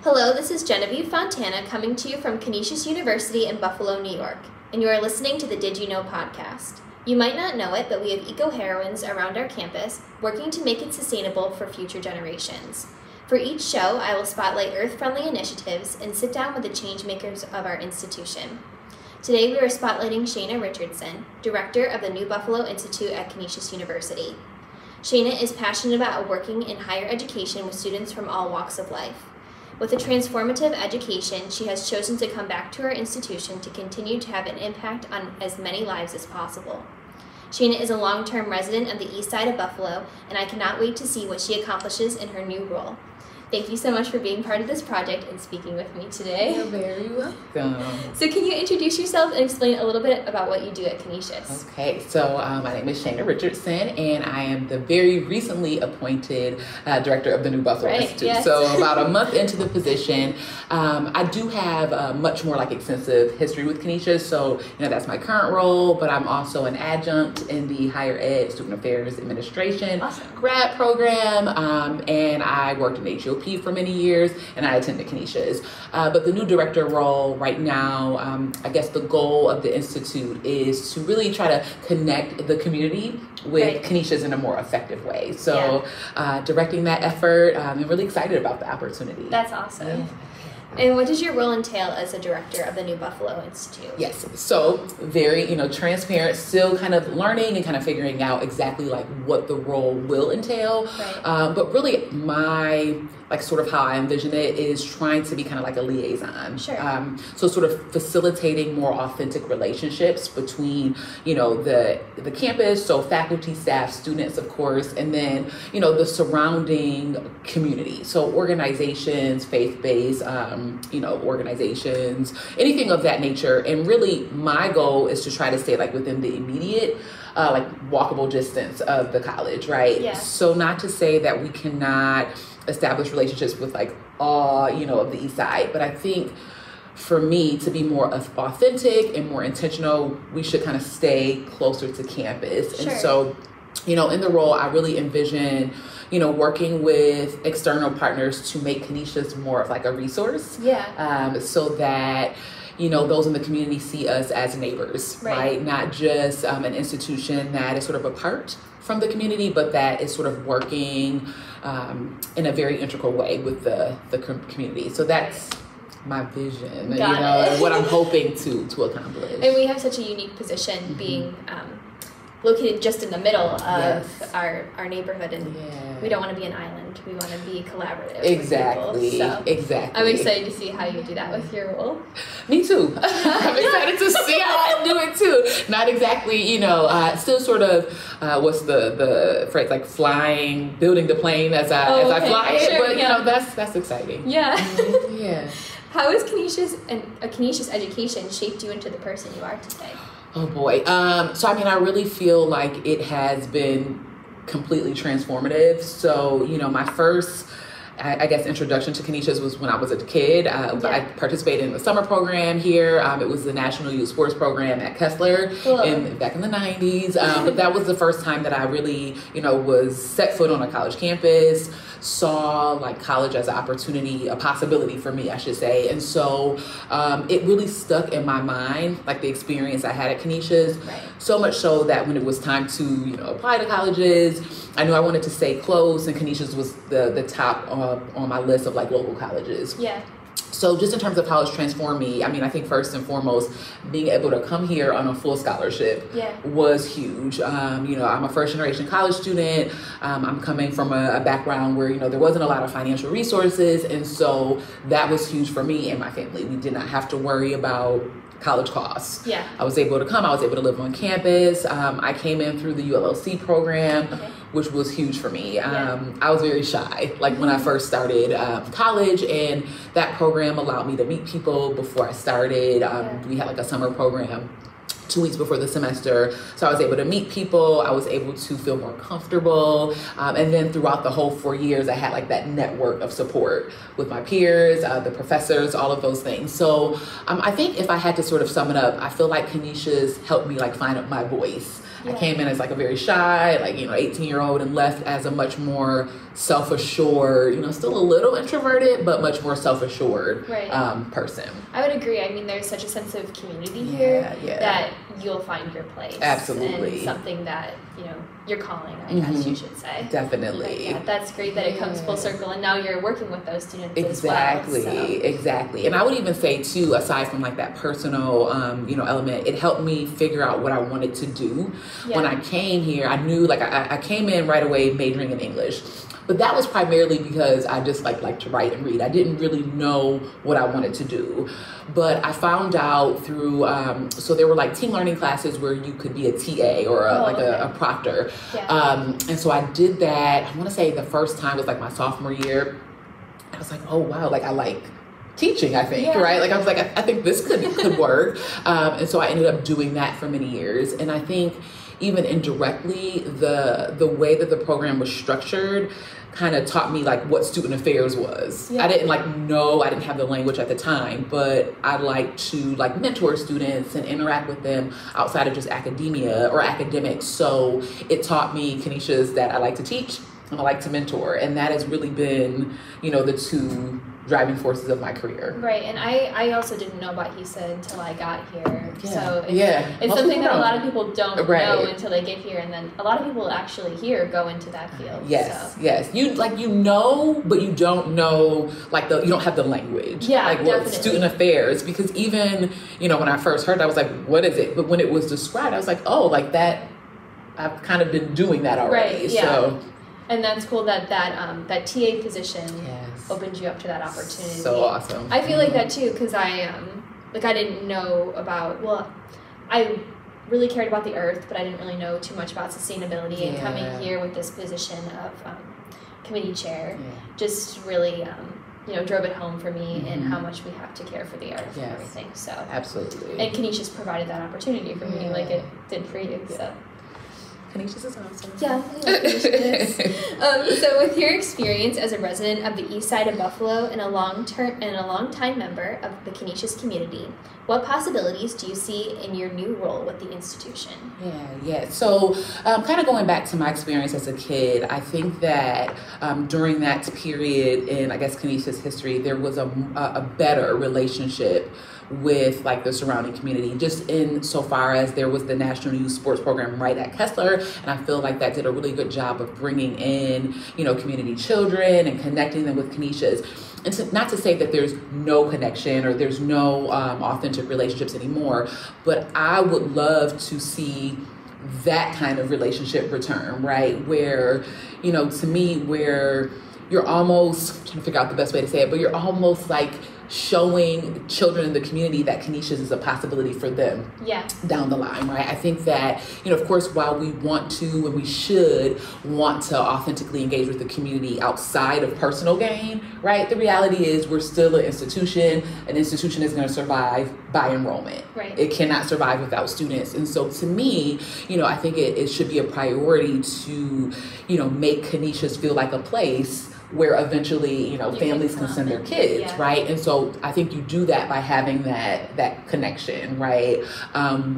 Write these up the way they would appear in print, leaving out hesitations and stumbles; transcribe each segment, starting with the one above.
Hello, this is Genevieve Fontana coming to you from Canisius University in Buffalo, New York, and you are listening to the Did You Know podcast. You might not know it, but we have eco-heroines around our campus working to make it sustainable for future generations. For each show, I will spotlight earth-friendly initiatives and sit down with the change makers of our institution. Today we are spotlighting Shana Richardson, Director of the New Buffalo Institute at Canisius University. Shana is passionate about working in higher education with students from all walks of life. With a transformative education, she has chosen to come back to our institution to continue to have an impact on as many lives as possible. Shana is a long-term resident of the east side of Buffalo, and I cannot wait to see what she accomplishes in her new role. Thank you so much for being part of this project and speaking with me today. You're very welcome. So can you introduce yourself and explain a little bit about what you do at Canisius? Okay, so my name is Shana Richardson, and I am the very recently appointed director of the New Buffalo Institute. Yes. So about a month into the position, I do have much more extensive history with Canisius. So that's my current role, but I'm also an adjunct in the Higher Ed Student Affairs Administration grad program, and I worked in HOP for many years, and I attended Canisius. But the new director role right now, I guess the goal of the Institute is to really try to connect the community with Canisius in a more effective way. So directing that effort, I'm really excited about the opportunity. That's awesome. Yeah. And what does your role entail as a director of the New Buffalo Institute? Yes, so very, transparent, still kind of learning and kind of figuring out exactly what the role will entail. Right. But really my, sort of how I envision it is trying to be kind of like a liaison. Sure. So sort of facilitating more authentic relationships between, the campus, so faculty, staff, students, of course, and then, the surrounding community. So organizations, faith-based, organizations, anything of that nature. And really my goal is to try to stay within the immediate, walkable distance of the college, right? Yeah. So not to say that we cannot establish relationships with all, of the east side, but I think for me to be more authentic and more intentional, we should kind of stay closer to campus. Sure. And so, in the role, I really envision, working with external partners to make Canisius more of a resource. Yeah. So that, those in the community see us as neighbors, right? Not just an institution that is sort of apart from the community, but that is sort of working in a very integral way with the community. So that's my vision, and what I'm hoping to accomplish. And we have such a unique position being located just in the middle of our neighborhood, and we don't want to be an island. We want to be collaborative. Exactly. With people. So exactly. I'm excited to see how you do that with your role. Me too. I'm excited to see how I do it too. Not exactly, still sort of what's the phrase, flying, building the plane as I fly it. But that's exciting. Yeah. Yeah. How has Canisius and a Canisius education shaped you into the person you are today? Oh boy. So I really feel like it has been completely transformative. So, my first, I guess, introduction to Canisius was when I was a kid. I participated in the summer program here. It was the National Youth Sports Program at Kessler back in the 90s. But that was the first time that I really, was set foot on a college campus, saw college as an opportunity, a possibility for me, I should say. And so it really stuck in my mind, the experience I had at Canisius. Right. So much so that when it was time to, apply to colleges, I knew I wanted to stay close, and Canisius was the top on my list of local colleges. Yeah. So just in terms of how it's transformed me, I think first and foremost, being able to come here on a full scholarship was huge. I'm a first generation college student. I'm coming from a background where, there wasn't a lot of financial resources. And so that was huge for me and my family. We did not have to worry about college costs. Yeah. I was able to come, I was able to live on campus. I came in through the ULLC program, which was huge for me. I was very shy, when I first started college, and that program allowed me to meet people before I started. We had a summer program 2 weeks before the semester. So I was able to meet people. I was able to feel more comfortable. And then throughout the whole 4 years, I had that network of support with my peers, the professors, all of those things. So I think if I had to sort of sum it up, I feel like Canisius helped me find my voice. I came in as a very shy, 18-year-old, and left as a much more self-assured, still a little introverted, but much more self-assured person. I would agree. I mean, there's such a sense of community here that you'll find your place. Absolutely. And something that, you're calling, I guess you should say. Definitely. Yeah, that's great that it comes full circle, and now you're working with those students exactly, as well. Exactly. And I would even say, too, aside from like that personal, element, it helped me figure out what I wanted to do. When I came here, I knew, like, I came in right away majoring in English. But that was primarily because I just like to write and read. I didn't really know what I wanted to do. But I found out through, so there were like team learning classes where you could be a TA or a proctor. Yeah. And so I did that. I want to say the first time was like my sophomore year. I was like, oh, wow, like I like teaching, I think, right? Like I was like, I think this could work. And so I ended up doing that for many years. And I think even indirectly, the way that the program was structured kind of taught me like what student affairs was. I didn't I didn't have the language at the time, but I like to like mentor students and interact with them outside of just academia or academics. So it taught me, Canisius, that I like to teach and I like to mentor. And that has really been, the two driving forces of my career. Right, and I also didn't know about HESA until I got here. Yeah. So it's something that a lot of people don't know until they get here, and then a lot of people actually here go into that field. Yes, yes. You but you don't know you don't have the language. Yeah, like what student affairs, because even when I first heard it, I was like, what is it? But when it was described, I was like, oh, like that. I've kind of been doing that already. Right. Yeah. So. And that's cool that TA position opens you up to that opportunity. So awesome. I feel like that too, because I didn't know about, I really cared about the earth, but I didn't really know too much about sustainability. And coming here with this position of committee chair just really drove it home for me and how much we have to care for the earth and everything. So absolutely. And Canisius provided that opportunity for me, like it did for you. So. Canisius is awesome. Yeah, I love Canisius. So with your experience as a resident of the east side of Buffalo and a long-time member of the Canisius community, what possibilities do you see in your new role with the institution? Yeah. So kind of going back to my experience as a kid, I think that during that period in, I guess, Canisius history, there was a better relationship with like the surrounding community, just in so far as there was the National Youth Sports Program right at Kessler, and I feel like that did a really good job of bringing in community children and connecting them with Canisius. And not to say that there's no connection or there's no authentic relationships anymore, but I would love to see that kind of relationship return, right? Where, to me, where you're almost, I'm trying to figure out the best way to say it, but you're almost like showing children in the community that Canisius is a possibility for them down the line, right? I think that, of course, while we want to and we should want to authentically engage with the community outside of personal gain, right? The reality is we're still an institution. An institution is going to survive by enrollment. Right. It cannot survive without students. And so to me, I think it should be a priority to, make Canisius feel like a place where eventually, families can send their kids, right? And so I think you do that by having that connection, right?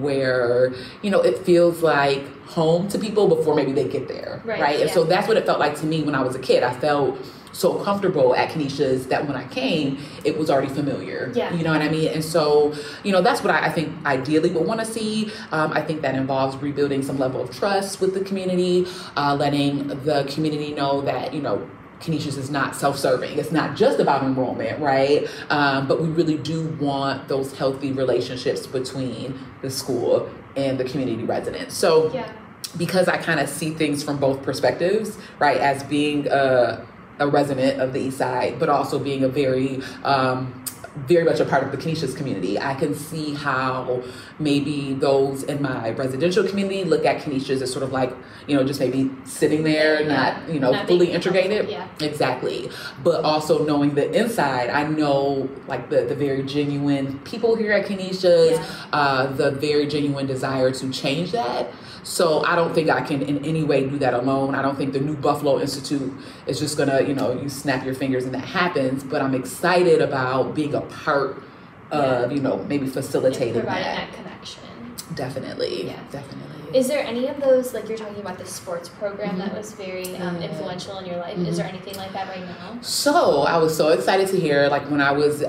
Where, it feels like home to people before maybe they get there, right? And so that's what it felt like to me when I was a kid. I felt so comfortable at Canisius that when I came, it was already familiar. You know what I mean? And so, that's what I think ideally would want to see. I think that involves rebuilding some level of trust with the community, letting the community know that, Canisius is not self-serving. It's not just about enrollment, right? But we really do want those healthy relationships between the school and the community residents. So because I kind of see things from both perspectives, right? As being a resident of the East Side, but also being a very much a part of the Canisius community. I can see how maybe those in my residential community look at Canisius as sort of like, just maybe sitting there, not fully integrated. Exactly. But also knowing the inside, I know like the very genuine people here at Canisius, the very genuine desire to change that. So I don't think I can in any way do that alone. I don't think the New Buffalo Institute is just gonna, you snap your fingers and that happens. But I'm excited about being a part of, maybe facilitating providing that connection. Definitely. Yeah. Definitely. Is there any of those, like you're talking about the sports program that was very influential in your life? Is there anything like that right now? So I was so excited to hear, like when I was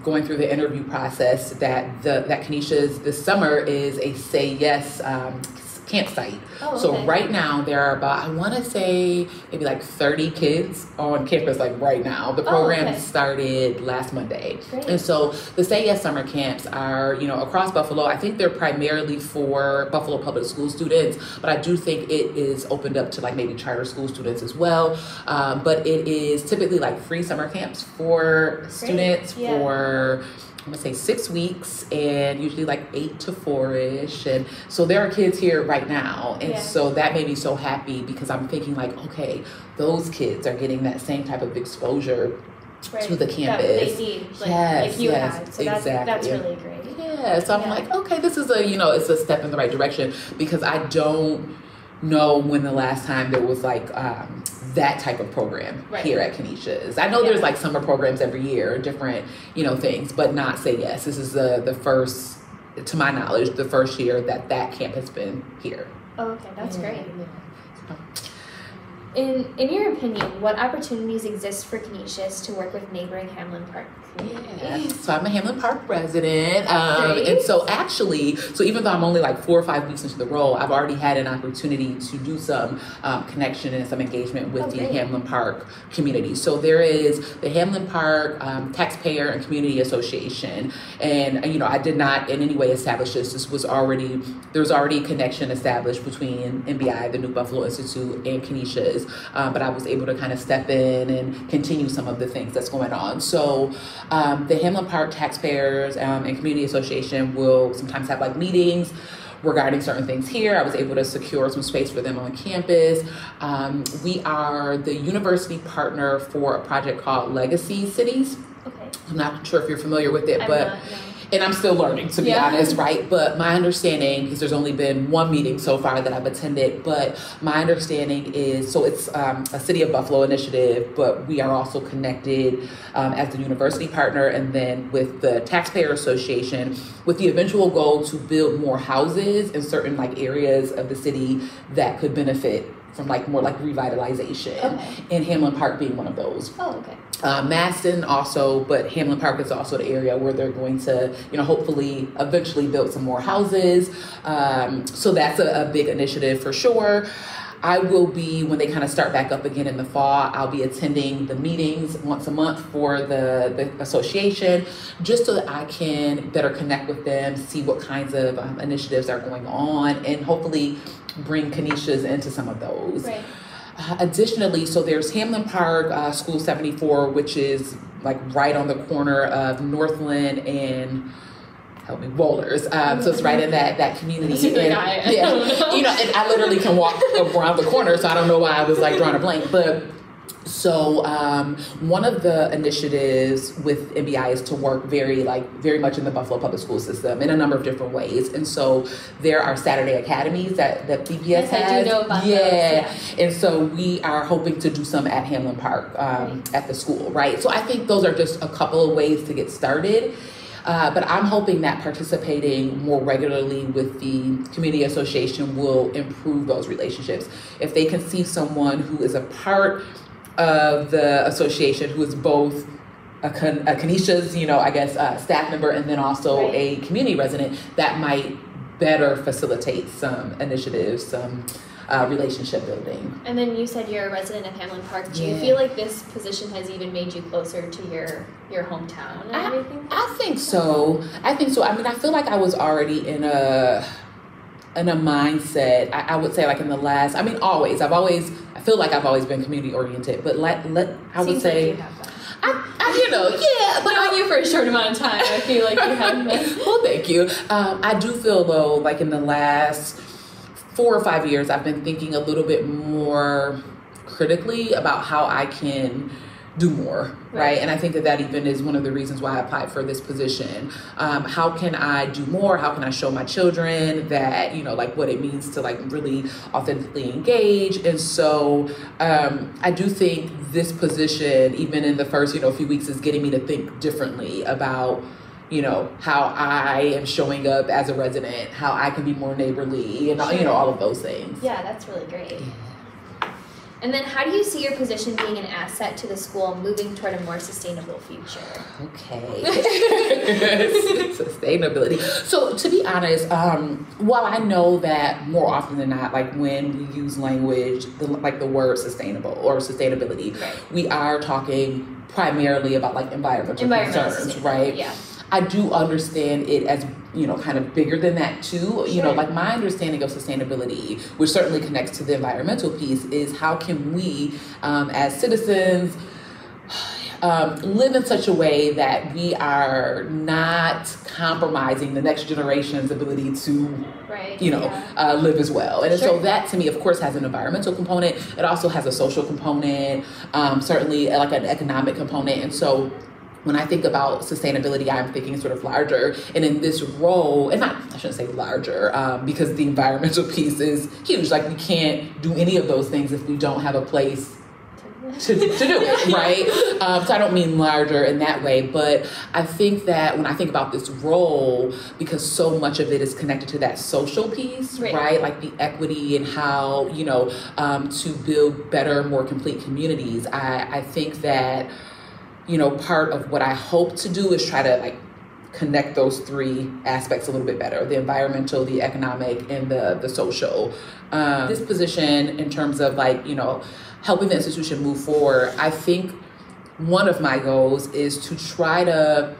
going through the interview process, that that Canisius this summer is a Say Yes campsite. So right now there are about, I want to say maybe like 30 kids on campus like right now. The program started last Monday. Great. And so the Say Yes summer camps are, you know, across Buffalo. I think they're primarily for Buffalo public school students, but I do think it is opened up to like maybe charter school students as well. But it is typically like free summer camps for students for, I'm gonna say 6 weeks, and usually like 8 to 4-ish. And so there are kids here right now. And so that made me so happy, because I'm thinking like, okay, those kids are getting that same type of exposure to the campus. That they need, like you had. So that's really great. Yeah, so I'm like, okay, this is a, you know, it's a step in the right direction, because I don't know when the last time there was like that type of program here at Canisius. I know there's like summer programs every year, different, you know, things, but not Say Yes. This is the first, to my knowledge, the first year that camp has been here. Oh, okay, that's great. In your opinion, what opportunities exist for Canisius to work with neighboring Hamlin Park communities? So I'm a Hamlin Park resident. And so actually, so even though I'm only like 4 or 5 weeks into the role, I've already had an opportunity to do some connection and some engagement with the Hamlin Park community. So there is the Hamlin Park Taxpayer and Community Association. And, you know, I did not in any way establish this. This was already, there was already a connection established between NBI, the New Buffalo Institute, and Canisius. But I was able to kind of step in and continue some of the things that's going on. So the Hamlin Park Taxpayers and Community Association will sometimes have like meetings regarding certain things here. I was able to secure some space for them on campus. We are the university partner for a project called Legacy Cities. Okay. I'm not sure if you're familiar with it, and I'm still learning, to be honest, right? But my understanding, because there's only been one meeting so far that I've attended, but my understanding is, so it's a City of Buffalo initiative, but we are also connected as the university partner, and then with the Taxpayer Association, with the eventual goal to build more houses in certain like areas of the city that could benefit from like more like revitalization, and Hamlin Park being one of those. Maston also, but Hamlin Park is also the area where they're going to, you know, hopefully eventually build some more houses. So that's a big initiative for sure. I will be, when they kind of start back up again in the fall, I'll be attending the meetings once a month for the association, just so that I can better connect with them, see what kinds of initiatives are going on, and hopefully bring Canisius into some of those. Additionally, so there's Hamlin Park School 74, which is like right on the corner of Northland and Wohlers. So it's right in that community. And, you know, and I literally can walk around the corner, so I don't know why I was like drawing a blank. But so one of the initiatives with NBI is to work very much in the Buffalo public school system in a number of different ways. And so there are Saturday academies that BPS has. I do know about those. And so we are hoping to do some at Hamlin Park at the school, right? So I think those are just a couple of ways to get started. But I'm hoping that participating more regularly with the community association will improve those relationships. If they can see someone who is a part of the association, who is both a Canisius, you know, I guess, staff member, and then also a community resident, that might better facilitate some initiatives, some relationship building. And then you said you're a resident of Hamlin Park. Do you feel like this position has even made you closer to your hometown and everything? I think so. I mean, I feel like I was already in a mindset, I would say, like in the last, I mean, I feel like I've always been community oriented, but I would say, like you have that. you know, but knowing you for a short amount of time, I feel like you have that. Well, thank you. I do feel though, like in the last 4 or 5 years, I've been thinking a little bit more critically about how I can do more, right? And I think that even is one of the reasons why I applied for this position. How can I do more? How can I show my children that, you know, like what it means to like really authentically engage? And so I do think this position, even in the first, you know, few weeks, is getting me to think differently about you know, how I am showing up as a resident, how I can be more neighborly, and you know, all of those things. Yeah, that's really great. And then how do you see your position being an asset to the school moving toward a more sustainable future? Okay. Sustainability. So to be honest, while I know that more often than not, like when we use language, like the word sustainable or sustainability, we are talking primarily about like environmental concerns, right? Yeah. I do understand it as, you know, kind of bigger than that too. You know, like my understanding of sustainability, which certainly connects to the environmental piece, is how can we, as citizens, live in such a way that we are not compromising the next generation's ability to, you know, live as well. And so that to me, of course, has an environmental component. It also has a social component, certainly like an economic component. And so when I think about sustainability, I'm thinking sort of larger. And in this role, and I shouldn't say larger, because the environmental piece is huge. Like we can't do any of those things if we don't have a place to do it, right? So I don't mean larger in that way, but I think that when I think about this role, because so much of it is connected to that social piece, right? Like the equity and how, you know, to build better, more complete communities. I think that, you know, part of what I hope to do is try to like connect those three aspects a little bit better: the environmental, the economic, and the social. This position in terms of like, you know, helping the institution move forward, I think one of my goals is to try to,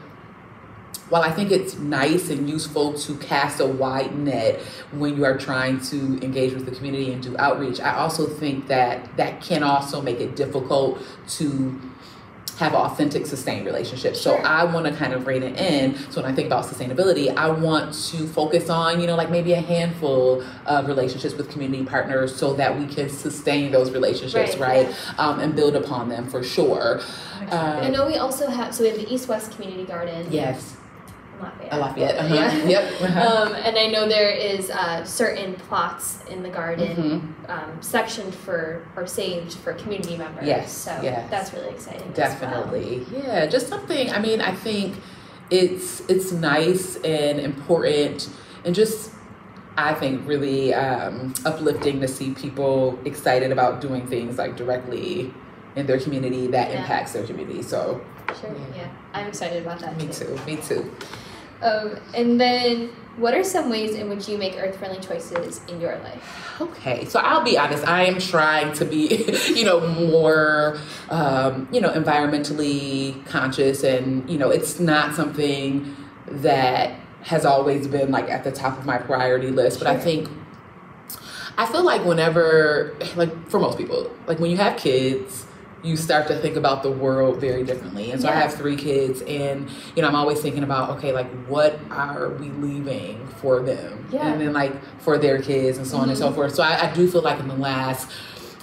while I think it's nice and useful to cast a wide net when you are trying to engage with the community and do outreach, I also think that that can also make it difficult to have authentic, sustained relationships. So I want to kind of rein it in. So when I think about sustainability, I want to focus on, you know, like maybe a handful of relationships with community partners so that we can sustain those relationships, and build upon them for sure. I know we also have, so we have the East-West Community Garden. Yes. Lafayette. Yep. And I know there is certain plots in the garden sectioned for or saved for community members. So that's really exciting. Definitely. As well. Yeah, just something. I mean, I think it's nice and important, and just I think really uplifting to see people excited about doing things like directly in their community that impacts their community. So. I'm excited about that. Me too. And then, what are some ways in which you make earth-friendly choices in your life? Okay, so I'll be honest. I am trying to be, you know, more, you know, environmentally conscious, and you know, it's not something that has always been like at the top of my priority list. But I feel like whenever, like for most people, like when you have kids, you start to think about the world very differently. And so I have 3 kids, and, you know, I'm always thinking about, okay, like what are we leaving for them? And then like for their kids and so on and so forth. So I do feel like in the last,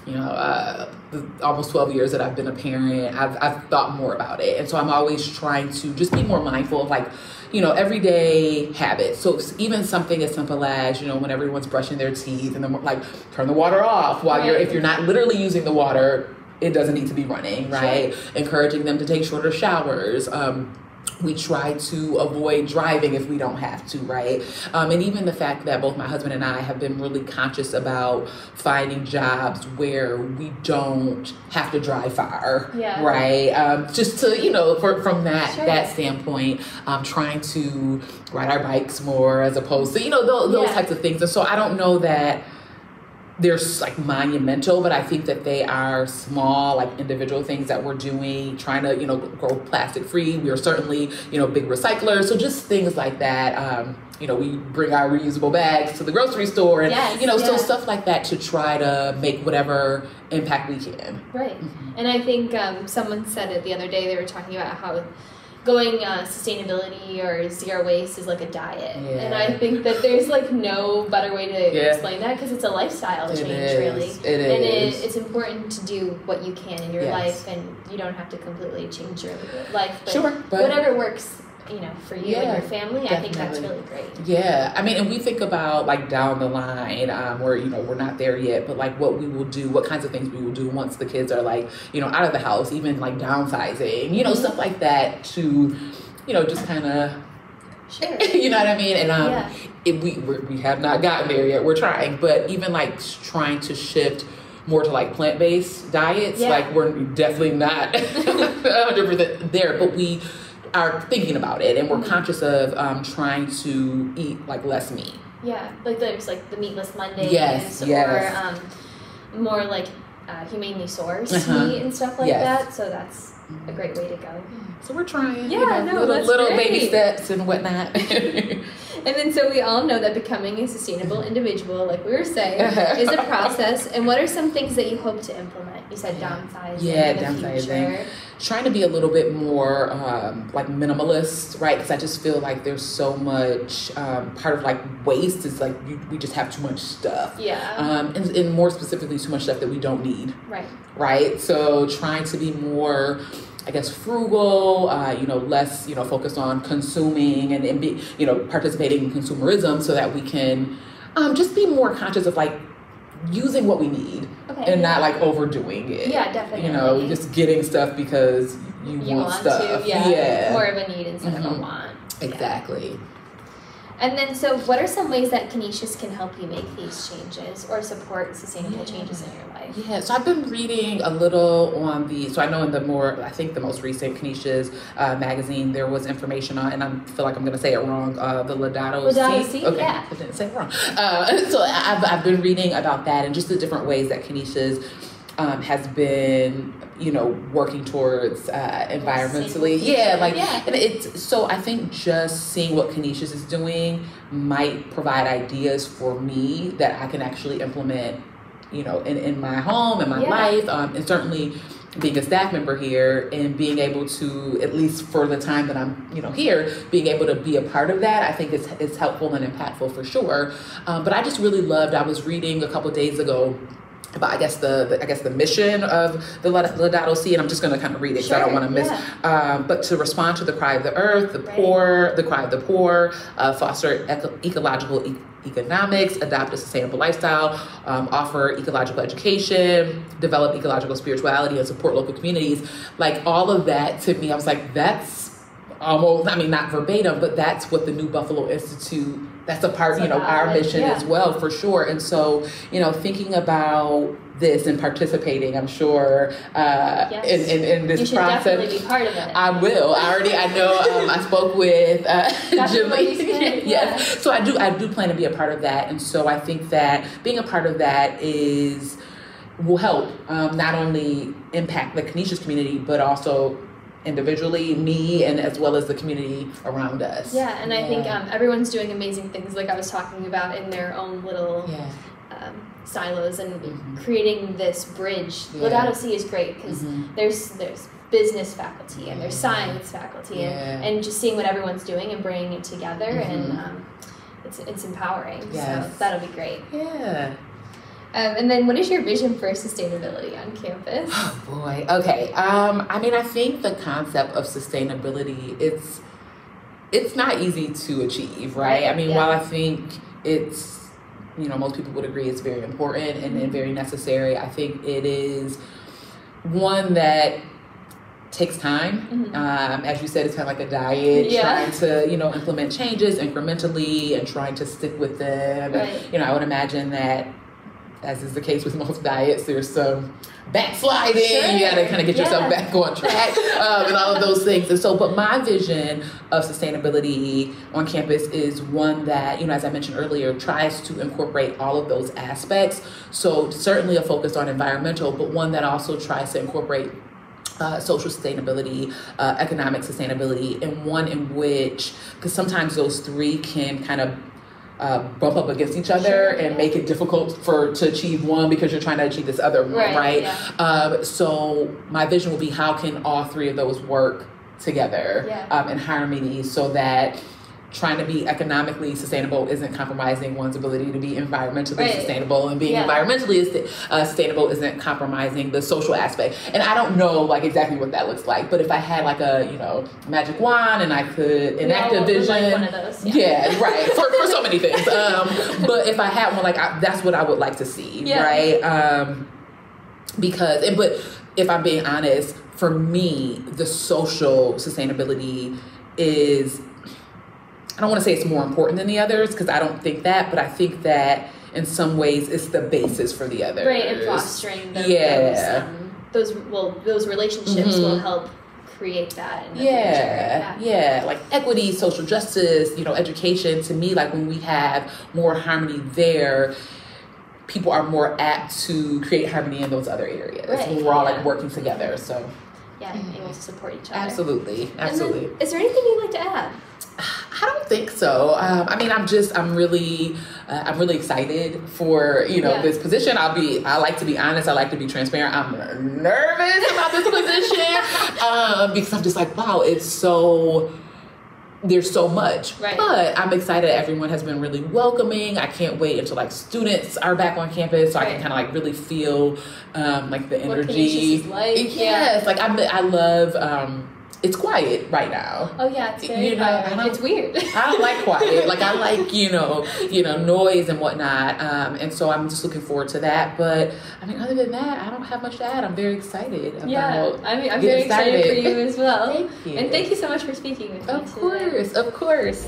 you know, almost 12 years that I've been a parent, I've thought more about it. And so I'm always trying to just be more mindful of like, you know, everyday habits. So even something as simple as, you know, when everyone's brushing their teeth and then like turn the water off while if you're not literally using the water, it doesn't need to be running, right? Encouraging them to take shorter showers. We try to avoid driving if we don't have to, right? And even the fact that both my husband and I have been really conscious about finding jobs where we don't have to drive far, right? Just to, you know, from that standpoint, trying to ride our bikes more as opposed to, you know, those types of things. And so I don't know that they're like monumental, but I think that they are small, like individual things that we're doing, trying to, you know, go plastic free. We are certainly, you know, big recyclers. So just things like that. You know, we bring our reusable bags to the grocery store and, you know, so stuff like that to try to make whatever impact we can. Right. And I think someone said it the other day, they were talking about how going sustainability or zero waste is like a diet. And I think that there's like no better way to explain that, because it's a lifestyle change, really. It's important to do what you can in your life, and you don't have to completely change your life. But whatever works, you know, for you and your family, I think that's really great. I mean, and we think about like down the line where, you know, we're not there yet, but like what we will do, what kinds of things we will do once the kids are like, you know, out of the house, even like downsizing, you know, stuff like that to, you know, just kind of Sure. You know what I mean? And we have not gotten there yet. We're trying, but even like trying to shift more to like plant-based diets, like we're definitely not 100% there, but we are thinking about it, and we're conscious of trying to eat like less meat. Yeah, like there's like the Meatless Mondays, yes. or more like humanely sourced meat and stuff like that. So that's a great way to go. So we're trying, little baby steps and whatnot. And then so we all know that becoming a sustainable individual, like we were saying, is a process. And what are some things that you hope to implement? You said downsizing. Yeah, downsizing. Trying to be a little bit more like minimalist, right? Because I just feel like there's so much part of like waste is like we just have too much stuff. Yeah. And more specifically, too much stuff that we don't need. Right. Right. So trying to be more, I guess, frugal, less, focused on consuming and be, participating in consumerism, so that we can just be more conscious of like using what we need and not like overdoing it. Yeah, definitely. Just getting stuff because you want stuff. To, yeah. More of a need instead of a want. Exactly. Yeah. And then, so what are some ways that Canisius can help you make these changes or support sustainable changes in your life? Yeah, so I've been reading a little on so I know in the most recent Canisius magazine, there was information on, and I feel like I'm going to say it wrong, the Laudato Si. Okay, yeah. I didn't say it wrong. So I've been reading about that and just the different ways that Canisius has been, working towards environmentally. And it's, so I think just seeing what Canisius is doing might provide ideas for me that I can actually implement, in my home, in my life, and certainly being a staff member here and being able to, at least for the time that I'm, here, being able to be a part of that, I think it's helpful and impactful for sure. But I just really I was reading a couple of days ago about, I guess the mission of the Laudato Si, and I'm just going to kind of read it because I don't want to miss. But to respond to the cry of the earth, the cry of the poor, foster ecological economics, adopt a sustainable lifestyle, offer ecological education, develop ecological spirituality, and support local communities. Like all of that, to me, I was like, that's almost, not verbatim, but that's what the New Buffalo Institute, that's a part, our mission as well, for sure. And so, thinking about this and participating, I'm sure, in this process. You should definitely be part of it. I will. I know, I spoke with Jimmy. Yes. So I do plan to be a part of that. And so I think that being a part of that will help not only impact the Canisius community, but also individually, me, and as well as the community around us. Yeah, and I think everyone's doing amazing things, like I was talking about, in their own little silos, and creating this bridge. Laudato Si is great because there's business faculty and there's science faculty, and just seeing what everyone's doing and bringing it together, and it's empowering. So that'll be great. Yeah. And then what is your vision for sustainability on campus? Oh boy. Okay. I think the concept of sustainability, it's not easy to achieve, right? While I think it's, most people would agree it's very important and very necessary, I think it is one that takes time. As you said, it's kind of like a diet, trying to, implement changes incrementally and trying to stick with them. Right. And, I would imagine that, as is the case with most diets, there's some backsliding. You got to kind of get yourself back on track and all of those things. And so, but my vision of sustainability on campus is one that, as I mentioned earlier, tries to incorporate all of those aspects. So certainly a focus on environmental, but one that also tries to incorporate social sustainability, economic sustainability, and one in which, because sometimes those three can kind of bump up against each other and make it difficult to achieve one because you're trying to achieve this other one, right? So my vision will be, how can all three of those work together in harmony, so that trying to be economically sustainable isn't compromising one's ability to be environmentally sustainable, and being environmentally sustainable isn't compromising the social aspect. And I don't know exactly what that looks like, but if I had a magic wand and I could enact a vision, one of those, for so many things. But if I had one, that's what I would like to see, right? But if I'm being honest, for me, the social sustainability is I don't want to say it's more important than the others, because I don't think that, but I think that in some ways it's the basis for the others. Right, and fostering those relationships will help create that in the future. Yeah, like equity, social justice, education. To me, like when we have more harmony there, people are more apt to create harmony in those other areas. Right. When we're all like working together. So able to support each other. Absolutely. Is there anything you'd like to add? I don't think so. I'm really excited for, this position. I like to be honest. I like to be transparent. I'm nervous about this position, because I'm just like, wow, there's so much, right. But I'm excited. Everyone has been really welcoming. I can't wait until like students are back on campus, so I can kind of like really feel like the energy. What Canisius is like. Yes, like I love. It's quiet right now. Oh yeah, it's very quiet. It's weird. I don't like quiet. Like I like noise and whatnot. And so I'm just looking forward to that. But other than that, I don't have much to add. I'm very excited. I'm very excited for you as well. Thank you. And thank you so much for speaking with me. Of course.